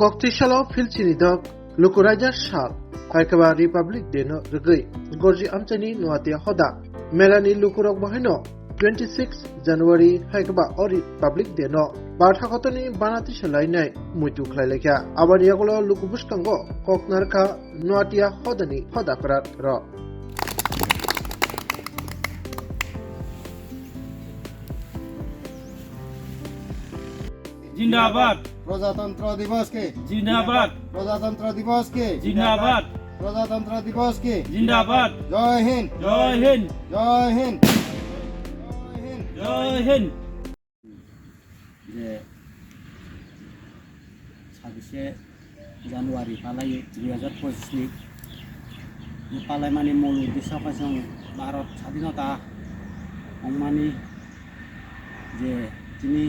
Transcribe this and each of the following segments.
Koktisalo filchini dok lukuraja shal haikaba republic de no rgui gorji amchani nuatia hoda melani lukurok bahino 26 January haikaba ori public de no bathakotoni banati selainai muitu khlailekha abani yagolo lukubuskango koknarka nuatia hodani hoda prat ro जिंदाबाद प्रजातंत्र दिवस के जिंदाबाद प्रजातंत्र दिवस के जिंदाबाद प्रजातंत्र दिवस के जिंदाबाद जय हिंद जय हिंद जय हिंद जय हिंद যে 26 জানুয়ারি পালাই 2025 ni পালাই মানে মূল উদ্দেশ্য হচ্ছে ভারত স্বাধীনতা অমানি যে তিনি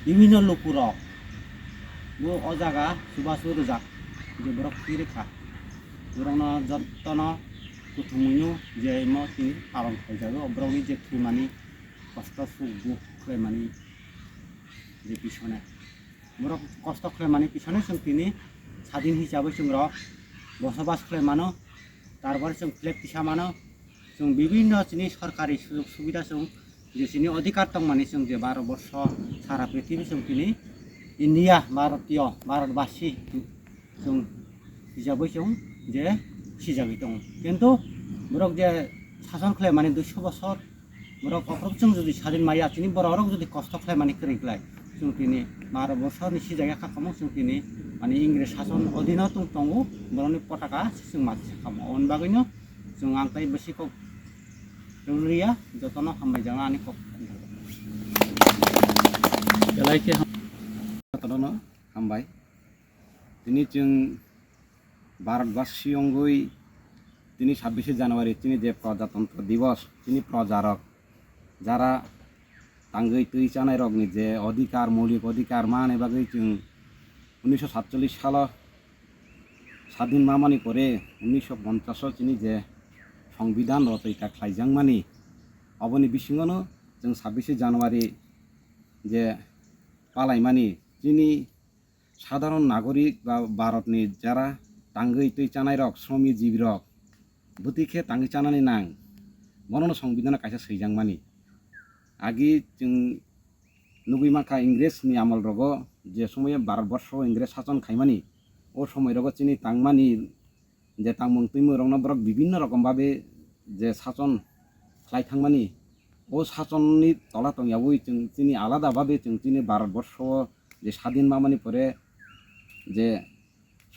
বিভিন্ন লোকুরক ও অজাগা সুবাসু রোজাক যে বরক রেখা বরং যত্ন কুথুমুনু যে মতি পালন খাইজাবে অব্রনি যে থিমানি কষ্ট সুখ দুঃখ খাইমানি যে পিছনে বরক কষ্ট খাইমানি পিছনে जों তিনি স্বাধীন হিসাবে जों বসবাস খাইমানো তারপরে जों ফ্লেগ পিছা মানো जों বিভিন্ন চিনি সরকারি সুযোগ সুবিধা जों যেসিনি অধিকার দं মানে जों যে 12 বর্ষ সারা পৃথিবী जों তিনি ইন্ডিয়া ভারতীয় ভারতবাসী जों হিসাবে जों যে সিজাগি দं কিন্তু বরক যে শাসন খাই মানে 200 বছর বরক অপরক जों যদি স্বাধীন মাইয়া তিনি বরক যদি কষ্ট খাই মানে করিগলাই जों তিনি 12 বছরনি সিজাগা খাকামো जों তিনি মানে ইংরেজ শাসন অধীনত দं বরনি পতাকা जों মাছি খামো অনবাগৈনো जों आंखाय बेसिको Rulia, jotono hambai jangan ani kok. Jalai ke jotono hambai. Ini jeung Bharatbashi onggoi তিনি 26 জানুয়ারি তিনি যে প্রজাতন্ত্র দিবস তিনি প্রজারক যারা তাঙ্গই তুই চানাই রগনি যে অধিকার মৌলিক অধিকার মানে বাগৈ जों 1947 সাল স্বাধীন মামানি করে 1950 তিনি যে সংবিধান রচয়িতা খাইজাंमानि अबनि बिसिङावनो जों 26 জানুয়ারি যে পালাইমানি যিনি সাধারণ নাগরিক বা ভারতনি যারা তাঙ্গৈ তুই চানাই রক শ্রমজীবী রক বুতিखे তাঙ্গै চানানি নাং বনनो সংবিধাन কাইसा सैजांमानि आगि जों नुगै माखा इंग्रेजनि आमल रग जे समय भारतबर्ष इंग्रेज शासन खाइमानि ओ समय रग चिनि तांमानि যে তামং তুইমো রংনা বরক বিভিন্ন রকম ভাবে যে শাসন খাইথাंमानि ও শাসননি তলা তংয়াবই जों তিনি আলাদা ভাবে जों তিনি ভারতবর্ষ যে স্বাধীন মামানি পরে যে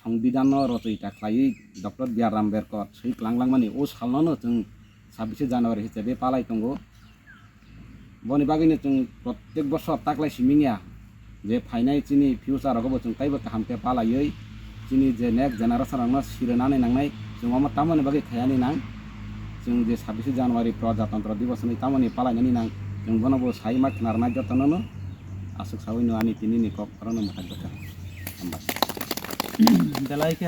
সংবিধান রচয়িতা খাই ডক্টর বি আর আম্বেদকর সেই ক্লাংলাंमानि ও সালनो जों 26 জানুয়ারি হিসাবে পালাই তंगो বনি बागैनो जों प्रत्येक বছর ताक्लाय सिमिनिया যে फाइनाय चिनि फिउचार रगबो जों ताइबो काहामते पालायै चिनि जे नेक्स्ट जेनारेशन रंना सिरनानै नांनाय जों मा तामानि बागै खायानि नां जों जे 26 জানুয়ারি प्रजातंत्र दिवस नि तामानि पालायनानि नां जों बनबो साइ मा खनारना जतननो आसुक सावैनो आनि तिनि नि कक करनो मथा जता हामबाय jalai ke